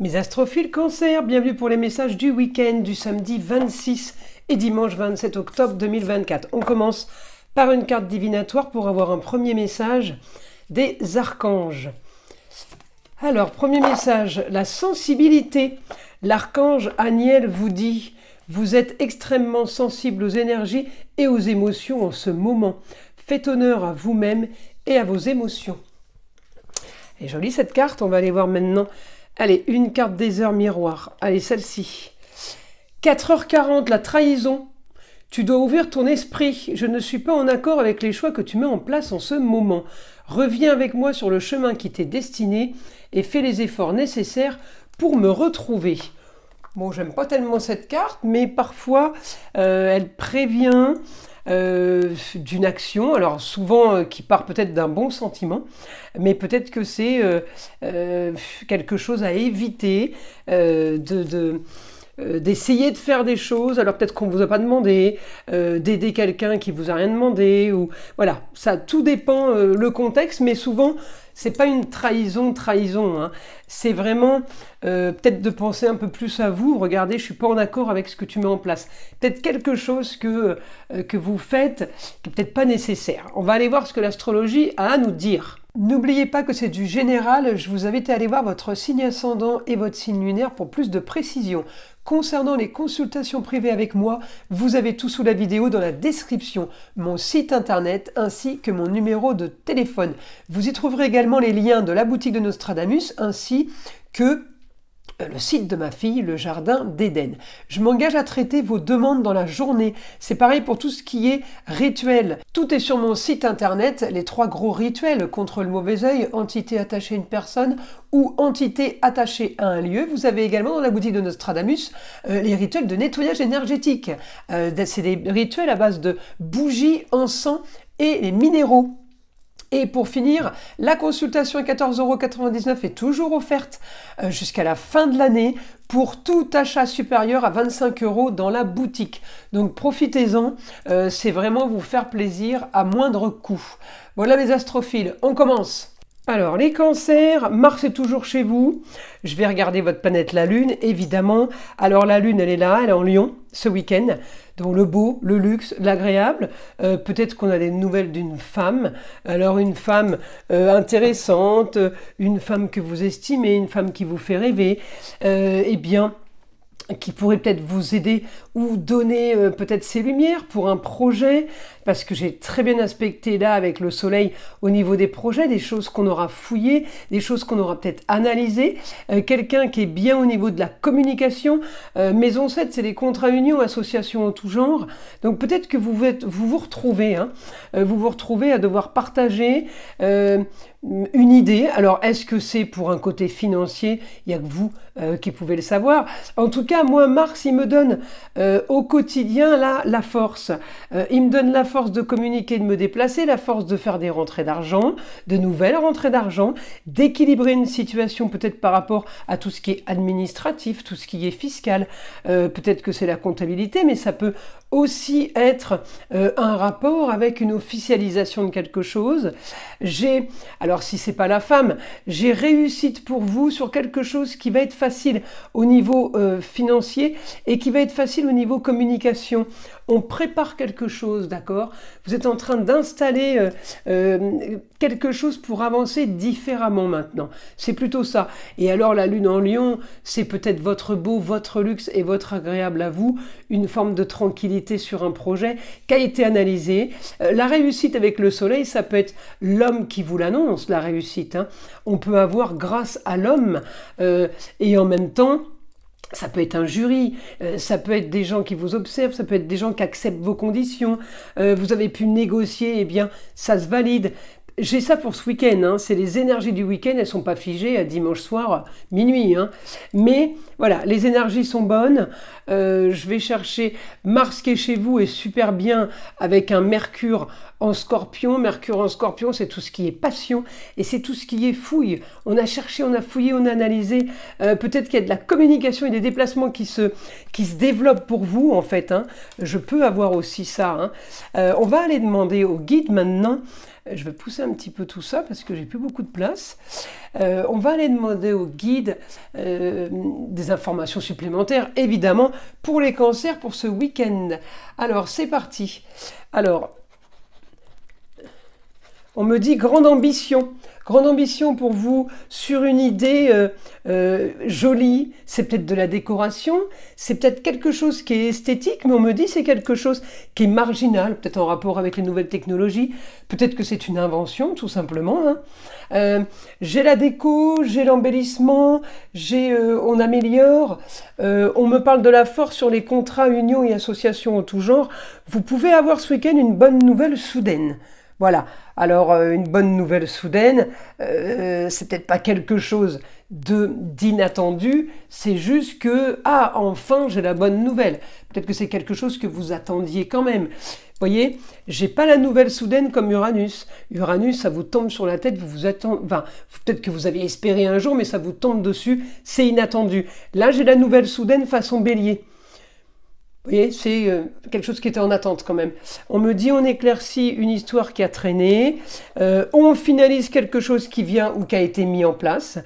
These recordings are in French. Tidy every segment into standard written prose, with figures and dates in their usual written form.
Mes astrophiles Cancer, bienvenue pour les messages du week-end du samedi 26 et dimanche 27 octobre 2024. On commence par une carte divinatoire pour avoir un premier message des archanges. Alors, premier message, la sensibilité. L'archange Aniel vous dit, vous êtes extrêmement sensible aux énergies et aux émotions en ce moment. Faites honneur à vous-même et à vos émotions. Et jolie cette carte, on va aller voir maintenant. Allez, une carte des heures miroir. Allez, celle-ci. 4h40, la trahison. Tu dois ouvrir ton esprit. Je ne suis pas en accord avec les choix que tu mets en place en ce moment. Reviens avec moi sur le chemin qui t'est destiné et fais les efforts nécessaires pour me retrouver. Bon, j'aime pas tellement cette carte, mais parfois, elle prévient d'une action, alors souvent qui part peut-être d'un bon sentiment, mais peut-être que c'est quelque chose à éviter, d'essayer de faire des choses, alors peut-être qu'on ne vous a pas demandé, d'aider quelqu'un qui vous a rien demandé, ou voilà, ça tout dépend le contexte, mais souvent c'est pas une trahison, hein. C'est vraiment peut-être de penser un peu plus à vous. Regardez, je suis pas en accord avec ce que tu mets en place. Peut-être quelque chose que vous faites qui n'est peut-être pas nécessaire. On va aller voir ce que l'astrologie a à nous dire. N'oubliez pas que c'est du général. Je vous invite à aller voir votre signe ascendant et votre signe lunaire pour plus de précision. Concernant les consultations privées avec moi, vous avez tout sous la vidéo dans la description, mon site internet ainsi que mon numéro de téléphone. Vous y trouverez également les liens de la boutique de Nostradamus ainsi que le site de ma fille, le Jardin d'Éden. Je m'engage à traiter vos demandes dans la journée. C'est pareil pour tout ce qui est rituel. Tout est sur mon site internet, les 3 gros rituels contre le mauvais œil, entité attachée à une personne ou entité attachée à un lieu. Vous avez également dans la boutique de Nostradamus les rituels de nettoyage énergétique. C'est des rituels à base de bougies, encens et les minéraux. Et pour finir, la consultation à 14,99 € est toujours offerte jusqu'à la fin de l'année pour tout achat supérieur à 25 € dans la boutique. Donc profitez-en, c'est vraiment vous faire plaisir à moindre coût. Voilà mes astrophiles, on commence. Alors, les cancers, Mars est toujours chez vous. Je vais regarder votre planète, la Lune, évidemment. Alors, la Lune, elle est là, elle est en Lion, ce week-end. Donc, le beau, le luxe, l'agréable. Peut-être qu'on a des nouvelles d'une femme. Alors, une femme intéressante, une femme que vous estimez, une femme qui vous fait rêver. Eh bien, qui pourrait peut-être vous aider ou donner peut-être ses lumières pour un projet, parce que j'ai très bien aspecté là avec le soleil au niveau des projets, des choses qu'on aura fouillées, des choses qu'on aura peut-être analysées, quelqu'un qui est bien au niveau de la communication. Maison 7, c'est des contrats unions, associations en tout genre, donc peut-être que vous retrouvez, hein, vous retrouvez à devoir partager une idée. Alors, est-ce que c'est pour un côté financier? Il n'y a que vous qui pouvez le savoir. En tout cas, moi, Mars, il me donne au quotidien là, la force. Il me donne la force de communiquer, de me déplacer, la force de faire des rentrées d'argent, de nouvelles rentrées d'argent, d'équilibrer une situation peut-être par rapport à tout ce qui est administratif, tout ce qui est fiscal. Peut-être que c'est la comptabilité, mais ça peut aussi être un rapport avec une officialisation de quelque chose. Alors si c'est pas la femme, j'ai réussite pour vous sur quelque chose qui va être facile au niveau financier et qui va être facile au niveau communication. On prépare quelque chose, d'accord? Vous êtes en train d'installer quelque chose pour avancer différemment maintenant. C'est plutôt ça. Et alors la Lune en Lion, c'est peut-être votre beau, votre luxe et votre agréable à vous, une forme de tranquillité sur un projet qui a été analysé. La réussite avec le soleil, ça peut être l'homme qui vous l'annonce, la réussite, hein. On peut avoir grâce à l'homme et en même temps, ça peut être un jury, ça peut être des gens qui vous observent, ça peut être des gens qui acceptent vos conditions, vous avez pu négocier, eh bien ça se valide. J'ai ça pour ce week-end, hein. C'est les énergies du week-end, elles ne sont pas figées à dimanche soir, minuit, hein. Mais voilà, les énergies sont bonnes. Je vais chercher Mars qui est chez vous et super bien avec un Mercure en Scorpion. Mercure en Scorpion, c'est tout ce qui est passion et c'est tout ce qui est fouille. On a cherché, on a fouillé, on a analysé. Peut-être qu'il y a de la communication et des déplacements qui se développent pour vous, en fait, hein. Je peux avoir aussi ça, hein. On va aller demander au guide maintenant Je vais pousser un petit peu tout ça parce que j'ai plus beaucoup de place. On va aller demander au guide des informations supplémentaires, évidemment, pour les cancers pour ce week-end. Alors, c'est parti. Alors, on me dit grande ambition. Grande ambition pour vous sur une idée jolie, c'est peut-être de la décoration, c'est peut-être quelque chose qui est esthétique, mais on me dit c'est quelque chose qui est marginal, peut-être en rapport avec les nouvelles technologies, peut-être que c'est une invention tout simplement. Hein. J'ai la déco, j'ai l'embellissement, on améliore, on me parle de la force sur les contrats, unions et associations en tout genre. Vous pouvez avoir ce week-end une bonne nouvelle soudaine. Voilà, alors une bonne nouvelle soudaine, c'est peut-être pas quelque chose d'inattendu, c'est juste que, ah, enfin j'ai la bonne nouvelle. Peut-être que c'est quelque chose que vous attendiez quand même. Vous voyez, j'ai pas la nouvelle soudaine comme Uranus. Uranus, ça vous tombe sur la tête, vous vous attendez, enfin, peut-être que vous aviez espéré un jour, mais ça vous tombe dessus, c'est inattendu. Là, j'ai la nouvelle soudaine façon Bélier. Vous voyez, c'est quelque chose qui était en attente quand même. On me dit on éclaircit une histoire qui a traîné, on finalise quelque chose qui vient ou qui a été mis en place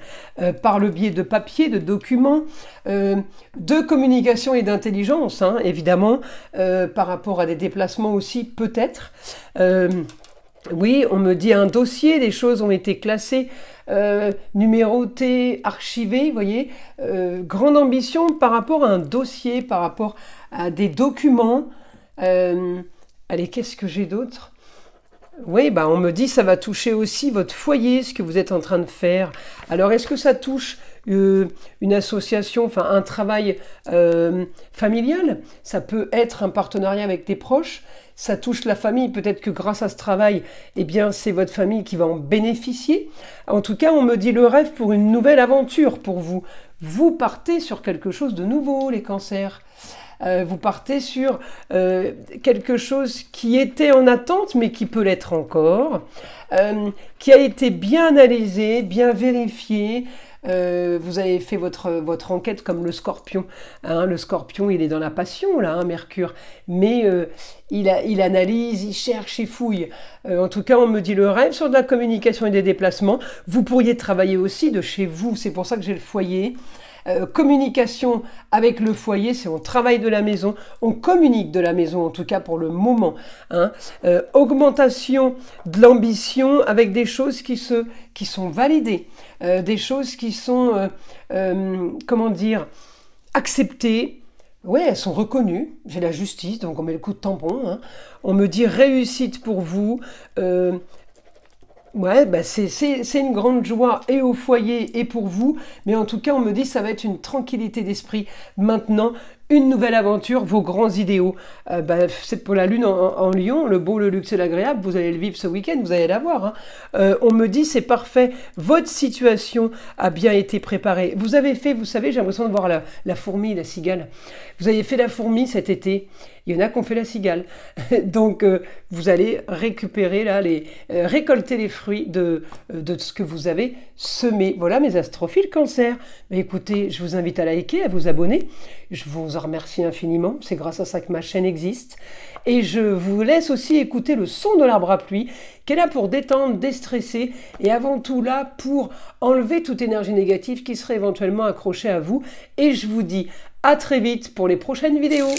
par le biais de papiers, de documents, de communication et d'intelligence, hein, évidemment, par rapport à des déplacements aussi peut-être. Oui, on me dit un dossier, des choses ont été classées, numérotées, archivées, vous voyez. Grande ambition par rapport à un dossier, par rapport à des documents. Allez, qu'est-ce que j'ai d'autre? Oui, bah, on me dit ça va toucher aussi votre foyer, ce que vous êtes en train de faire. Alors, est-ce que ça touche une association, enfin un travail familial? Ça peut être un partenariat avec des proches. Ça touche la famille, peut-être que grâce à ce travail, eh bien, c'est votre famille qui va en bénéficier. En tout cas, on me dit le rêve pour une nouvelle aventure pour vous. Vous partez sur quelque chose de nouveau, les cancers. Vous partez sur quelque chose qui était en attente, mais qui peut l'être encore, qui a été bien analysé, bien vérifié. Vous avez fait votre enquête comme le Scorpion. Hein, le Scorpion, il est dans la passion, là, hein, Mercure. Mais il analyse, il cherche, il fouille. En tout cas, on me dit le rêve sur de la communication et des déplacements. Vous pourriez travailler aussi de chez vous. C'est pour ça que j'ai le foyer. Communication avec le foyer, c'est on travaille de la maison, on communique de la maison, en tout cas pour le moment. Hein. Augmentation de l'ambition avec des choses qui sont validées, des choses qui sont, comment dire, acceptées. Oui, elles sont reconnues. J'ai la justice, donc on met le coup de tampon. Hein. On me dit réussite pour vous. Ouais, bah c'est une grande joie et au foyer et pour vous, mais en tout cas on me dit ça va être une tranquillité d'esprit maintenant, une nouvelle aventure, vos grands idéaux. C'est pour la lune en Lion, le beau, le luxe et l'agréable, vous allez le vivre ce week-end, vous allez l'avoir. Hein. On me dit c'est parfait, votre situation a bien été préparée. Vous avez fait, vous savez, j'ai l'impression de voir la fourmi, la cigale. Vous avez fait la fourmi cet été. Il y en a qui ont fait la cigale. Donc, vous allez récupérer, là, récolter les fruits de ce que vous avez semé. Voilà mes astrophiles cancer. Mais écoutez, je vous invite à liker, à vous abonner. Je vous en remercie infiniment. C'est grâce à ça que ma chaîne existe. Et je vous laisse aussi écouter le son de l'arbre à pluie, qui est là pour détendre, déstresser, et avant tout là pour enlever toute énergie négative qui serait éventuellement accrochée à vous. Et je vous dis à très vite pour les prochaines vidéos.